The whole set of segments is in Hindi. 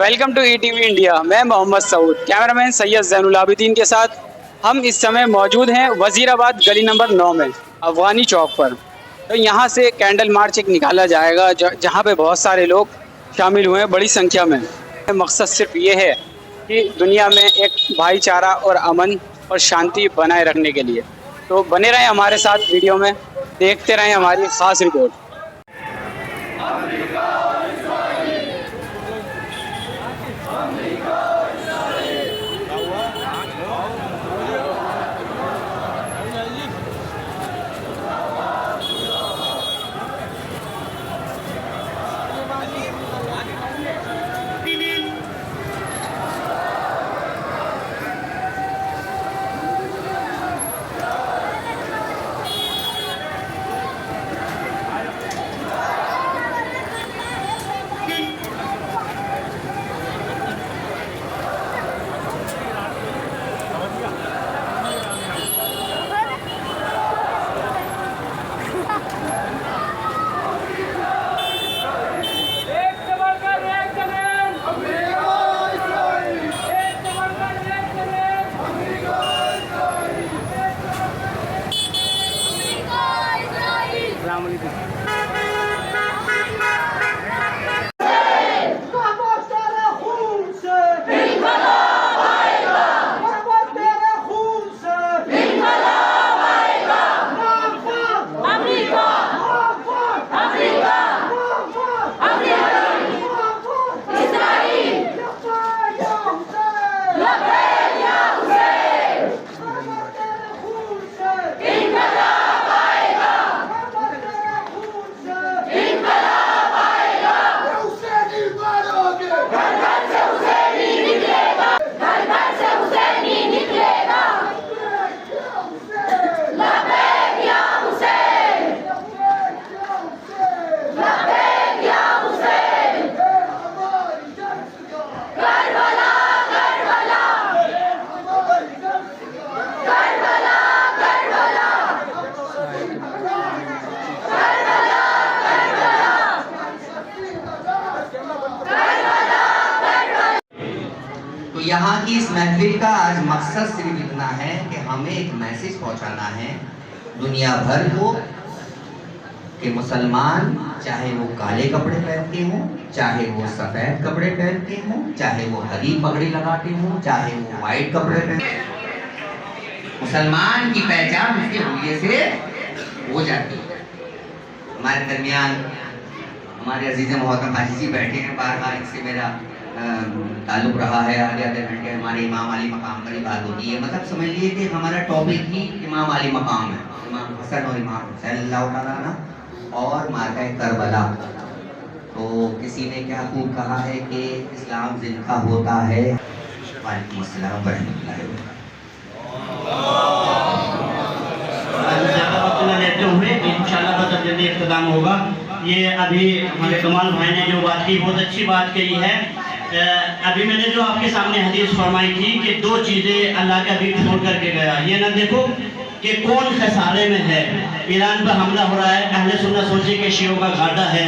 Welcome to ETV India. मैं मोहम्मद सऊद, कैमरामैन सैयद जैनुल आबिदीन के साथ हम इस समय मौजूद हैं वजीराबाद गली नंबर 9 में अफगानी चौक पर। तो यहाँ से कैंडल मार्च एक निकाला जाएगा जहाँ पे बहुत सारे लोग शामिल हुए हैं बड़ी संख्या में। मकसद सिर्फ ये है कि दुनिया में एक भाईचारा और अमन और शांति बनाए रखने के लिए। तो बने रहें हमारे साथ, वीडियो में देखते रहें हमारी खास रिपोर्ट। तो यहाँ की इस महफिल का आज मकसद सिर्फ इतना है कि हमें एक मैसेज पहुँचाना है दुनिया भर को कि मुसलमान चाहे वो काले कपड़े पहनते हों, चाहे वो सफ़ेद कपड़े पहनते हों, चाहे वो हरी पगड़ी लगाते हों, चाहे वो वाइट कपड़े पहनते, मुसलमान की पहचान उसके हुलिये से हो जाती है। हमारे दरमियान हमारे अजीज़ मोहतरम हाजी जी बैठे हैं, बार इनसे मेरा ताल्लुक़ रहा है। आधे आधे घंटे हमारे इमाम अली मकाम पर ही बात होती है। मतलब समझ लीजिए कि हमारा टॉपिक ही इमाम अली मकाम है, इमाम हसन और इमाम हुसैन ना, और मारका करबला। तो किसी ने क्या खूब कहा है कि इस्लाम जिंदा होता है। वालेकुम अस्सलाम वरहमतुल्लाहि लेते हुए इंशाल्लाह बस जल्दी इख्तिताम होगा। ये अभी हमारे कमाल भाई ने जो बात की बहुत अच्छी बात कही है। अभी मैंने जो आपके सामने हदीस फरमाई थी कि दो चीज़ें अल्लाह का भी छोड़ करके गया। ये ना देखो कि कौन खसारे में है। ईरान पर हमला हो रहा है, अहले सुन्नत सोचे कि शियों का घाटा है।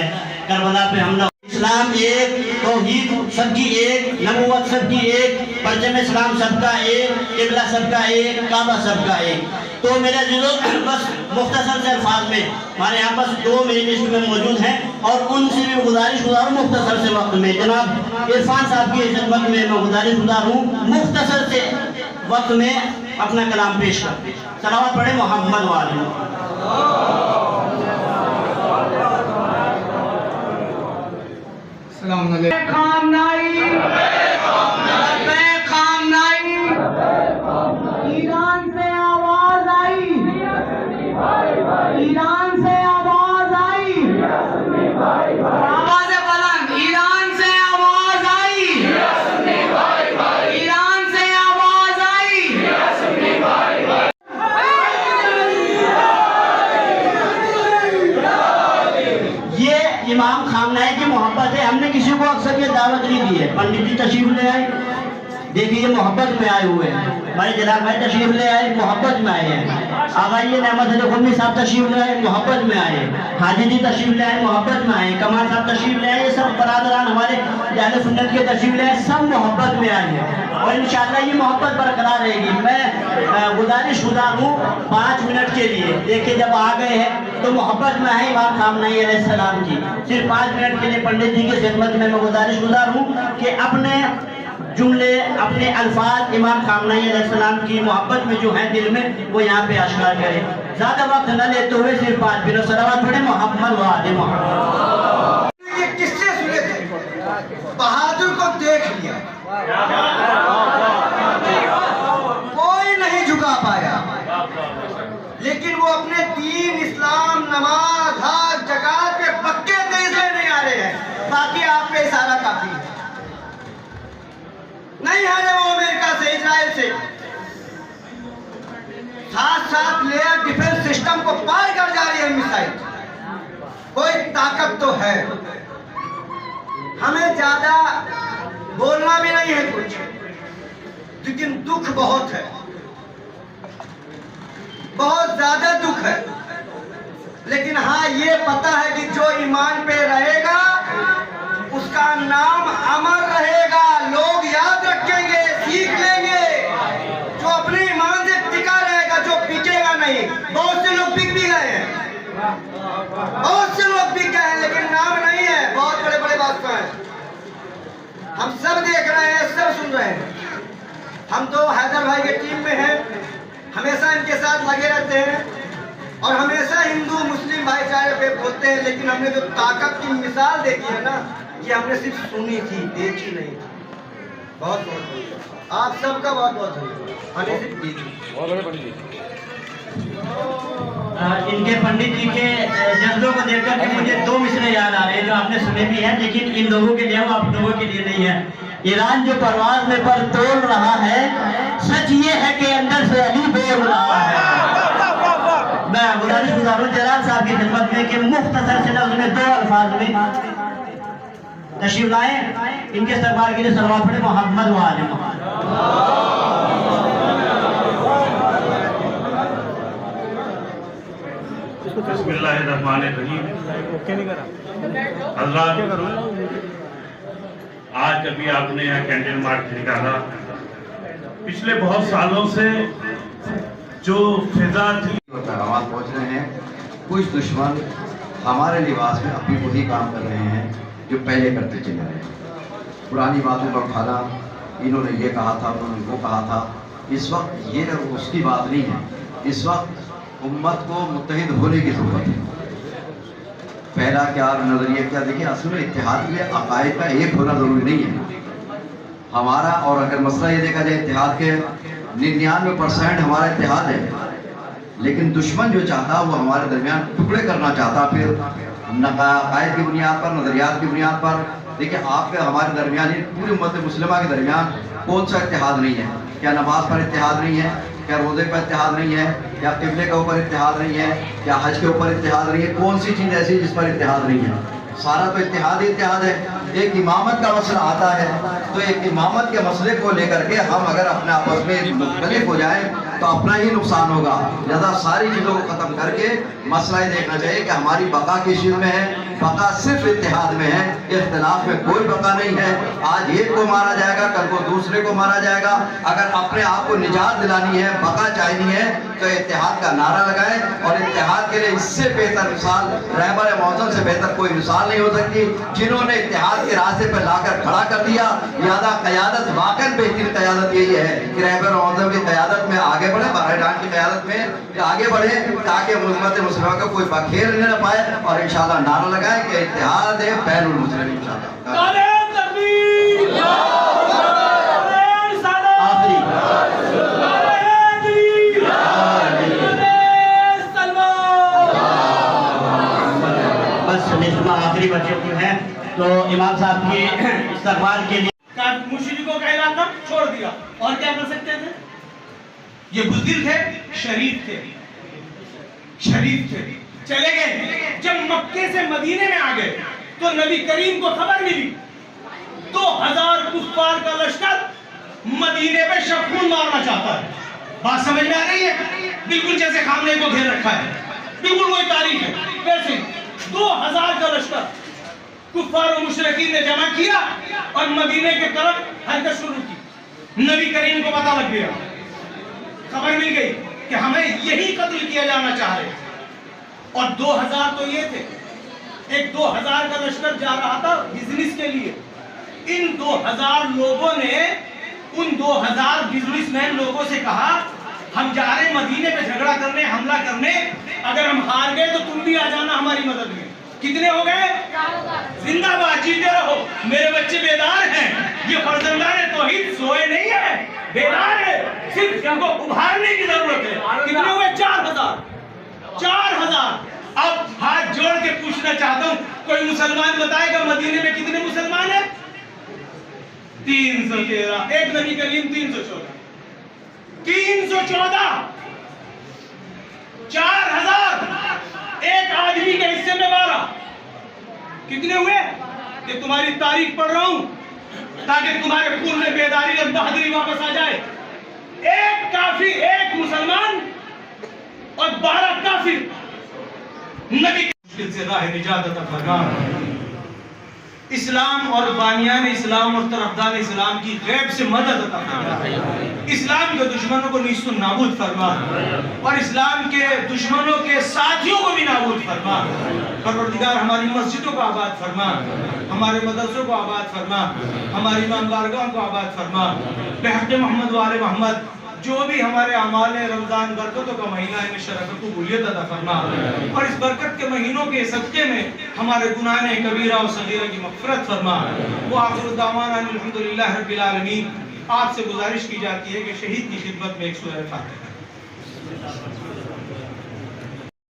करबला पे हमला। इस्लाम एक, तौहीद सबकी एक, नबूवत सबकी एक, परचम इस्लाम सबका एक, किबला सबका एक, काबा सबका एक। तो मेरे जुज़ो बस मुख्तसर से अल्फाज में हमारे यहाँ पास दो मेरी लिस्ट में मौजूद हैं और उनसे भी गुजारिश गुजार हूँ मुख्तसर से वक्त में जनाब इरफान साहब की खिदमत में मैं गुजारिश गुजार हूँ मुख्तसर से वक्त में अपना कलाम पेश कर। सलावत पढ़े मोहम्मद वाले। ईरान से आवाज आई, ईरान से आवाज आई, आवाज बुलंद, ईरान से आवाज आई, ईरान से आवाज आई। ये इमाम खामनाई की मोहब्बत है। हमने किसी को अक्सर ये दावत नहीं दी है। पंडित जी तशरीफ ले आए, देखिए मोहब्बत में आए हुए हैं। भाई जनाब भाई तशरीफ ले आए, मोहब्बत में आए हैं। अब आइए नेमत अली खुमी साहब तशरीफ ले आए, मोहब्बत में आए। हाजी जी तशरीफ ले आए, मोहब्बत में आए। कमाल साहब तशरीफ ले आए, सब बरादरान हमारे अहले सुन्नत के तशरीफ ले आए, सब मोहब्बत में आए हैं और इंशाअल्लाह ये मोहब्बत बरकरार रहेगी। मैं गुजारिश गुजार हूँ 5 मिनट के लिए, देखिए जब आ गए हैं तो मोहब्बत में है इमाम खामनई अलैहिस्सलाम की। सिर्फ 5 मिनट के लिए पंडित जी की खिदमत में मैं गुजारिश गुजार हूँ कि अपने जुमले, अपने अल्फाज इमाम खामनई अलैहिस्सलाम की मोहब्बत में जो है दिल में, वो यहाँ पे अशकार करें। ज्यादा वक्त न लेते हुए सिर्फ 5 मिनट सलावत पढ़े मोहम्मद व आले मोहम्मद। ये किससे सुने थे? बहादुर को देख लिया, कोई नहीं झुका पाया, लेकिन वो अपने दीन, इस्लाम, नमाज, हज, ज़कात पे पक्के थे, इसलिए नहीं आ रहे हैं। बाकी आप पे इशारा काफी है। नहीं आ रहे वो अमेरिका से, इजराइल से, साथ लेयर डिफेंस सिस्टम को पार कर जा रही है मिसाइल। कोई ताकत तो है। हमें ज्यादा बोलना भी नहीं है कुछ, लेकिन दुख बहुत है, बहुत ज्यादा दुख है। लेकिन हाँ ये पता है कि जो ईमान पे रहेगा उसका नाम अमर रहेगा, लोग याद रखेंगे, सीख लेंगे। जो अपने ईमान से टिका रहेगा, जो बिकेगा नहीं। बहुत से लोग बिक भी गए हैं, बहुत से लोग बिक गए हैं, लेकिन नाम नहीं है। बहुत बड़े बड़े बादशाह हैं, हम सब देख रहे हैं, सब सुन रहे हैं। हम तो हैदर भाई के टीम में हैं, हमेशा इनके साथ लगे रहते हैं और हमेशा हिंदू मुस्लिम भाईचारे पे बोलते हैं। लेकिन हमने जो ताकत की मिसाल देखी है ना, ये हमने सिर्फ सुनी थी, देखी नहीं थी। बहुत बहुत आप सबका बहुत बहुत धन्यवाद। इनके पंडित जी के जज्बों को देखकर के मुझे 2 मिसरे याद आ रहे हैं जो आपने सुने भी हैं, लेकिन इन लोगों के लिए, वो आप लोगों के लिए नहीं है। ईरान जो परवाज में पर तोड़ रहा है, सच ये है कि अंदर से अली बोल रहा है। मैं गुजारिश गुजारूं जलाल साहब की खिदमत में कि मुख्तसर से लफ्ज़ में 2 अल्फाज में तशरीफ लाए, इनके इस्तकबाल के लिए सलवात पढ़े मोहम्मद व आले मोहम्मद। बिस्मिल्लाहिर्रहमानिर्रहीम। आज अभी आपने यहाँ कैंडल मार्च निकाला, पिछले बहुत सालों से जो फिजा थी, पैगाम पहुँच रहे हैं। कुछ दुश्मन हमारे लिबास में अभी वही काम कर रहे हैं जो पहले करते चले रहे हैं। पुरानी बातों पर खाना, इन्होंने ये कहा था, उन्होंने वो कहा था। इस वक्त ये उसकी बात नहीं है। इस वक्त उम्मत को मुत्तहिद होने की ज़रूरत है। पहला क्या नज़रिया क्या, देखिए असल में इत्तेहाद में अकायद का एक होना ज़रूरी नहीं है हमारा। और अगर मसला ये देखा जाए इत्तेहाद के 99% हमारा इत्तेहाद है, लेकिन दुश्मन जो चाहता वो हमारे दरमियान टुकड़े करना चाहता। फिर अकायद की बुनियाद पर, नज़रियात की बुनियाद पर। देखिए आपके हमारे दरमियान, पूरी उम्मत मुस्लिमा के दरमियान कौन सा इत्तेहाद नहीं है? क्या नमाज पर इत्तेहाद नहीं है? क्या रोज़े पर इत्तेहाद नहीं है? क्या क़िबले के ऊपर इत्तेहाद नहीं है? क्या हज के ऊपर इत्तेहाद नहीं है? कौन सी चीज़ ऐसी जिस पर इत्तेहाद नहीं है? सारा तो इत्तेहाद ही इत्तेहाद है। एक इमामत का मसला आता है तो एक इमामत के मसले को लेकर के हम अगर अपने आपस में मुख्तलिफ हो जाए तो अपना ही नुकसान होगा। लिहाजा सारी चीज़ों को ख़त्म करके मसला ये देखना चाहिए कि हमारी बका किस चीज़ में है। बका सिर्फ इत्तेहाद में है, इख्तिलाफ में कोई बका नहीं है। आज एक को मारा जाएगा, कल को दूसरे को मारा जाएगा। अगर अपने आप को निजात दिलानी है, बका चाहिए है, तो इत्तेहाद का नारा लगाएं। और इत्तेहाद के लिए इससे बेहतर मिसाल, रहबर मौजूद से बेहतर कोई मिसाल नहीं हो सकती, जिन्होंने इत्तेहाद के रास्ते पर लाकर खड़ा कर दिया। लिहाजा क़यादत वाकई बेहतरीन क़यादत यही है कि रहबर मौजूद की क़यादत में आगे बढ़े, बहरान की क़यादत में आगे बढ़े, ताकि उम्मत मुस्लिमा को कोई बखेर न पाए। और इंशाल्लाह नारा लगाए कि इत्तेहाद है बैनुल मुस्लिम। इंशाल्लाह आखिरी बच्चे को है तो इमाम साहब के इस्तकबाल के लिए मुशरिकों का इलाका छोड़ दिया। और क्या कर सकते थे? ये बुज़दिल थे, शरीफ थे, चले गए। जब मक्के से मदीने में आ गए तो नबी करीम को खबर मिली 2000 कुफ्फार का लश्कर मदीने पे शफून मारना चाहता है। बात समझ में आ रही है? बिल्कुल जैसे खामने को घेर रखा है, बिल्कुल वही तारीख है। वैसे 2000 का लश्कर कुफ्फार और मुशरिकीन ने जमा किया और मदीने की तरफ हरकत शुरू की। नबी करीम को पता लग गया, खबर मिल गई कि हमें यही कत्ल किया जाना चाह रहे। और 2000 तो ये थे, एक 2000 का लश्कर जा रहा था बिजनेस के लिए। इन 2000 लोगों ने उन 2000 बिजनेसमैन लोगों से कहा, हम जा रहे मदीने पे झगड़ा करने, हमला करने, अगर हम हार गए तो तुम भी आ जाना हमारी मदद में। कितने हो गए? जिंदाबाद, जीते रहो। मेरे बच्चे बेदार हैं, ये फर्जंदाने तौहीद सोए नहीं है, बेदार है, सिर्फ इनको उभारने की जरूरत है। कितने हुए? 4000। 4000। अब हाथ जोड़ के पूछना चाहता हूं, कोई मुसलमान बताएगा मदीने में कितने मुसलमान हैं? 313। एक नबी करीम 314। 314। 4000 एक आदमी के हिस्से में 12। कितने हुए? ये तुम्हारी तारीख पढ़ रहा हूं ताकि तुम्हारे खून में बेदारी और बहादुरी वापस आ जाए। एक काफी, एक मुसलमान और 12 काफिर। नबी मुश्किल से राह निजात अता फरमा। इस्लाम और बानियान इस्लाम और तरफदार इस्लाम की गैब से मदद अता फरमा। इस्लाम के दुश्मनों को नीस्तो नाबूद फरमा और इस्लाम के दुश्मनों के साथियों को भी नाबूद फरमा। परवरदिगार हमारी मस्जिदों को आबाद फरमा, हमारे मदरसों को आबाद फरमा, हमारी इमाम बारगाह को आबाद फरमा। बेहक़ मोहम्मद वाले मोहम्मद जो भी हमारे अमाल रमजान बरकतों का महीना है, शरफ़त को कबूलियत अता फरमा और इस बरकत के महीनों के सदक़े में हमारे गुनाह कबीरा और सगीरा की मग़फ़िरत फरमा। वो आखिर दावाना अल्हम्दुलिल्लाह रब्बिल आलमीन। आपसे गुजारिश की जाती है कि शहीद की खिदमत में एक सूरह फातिहा।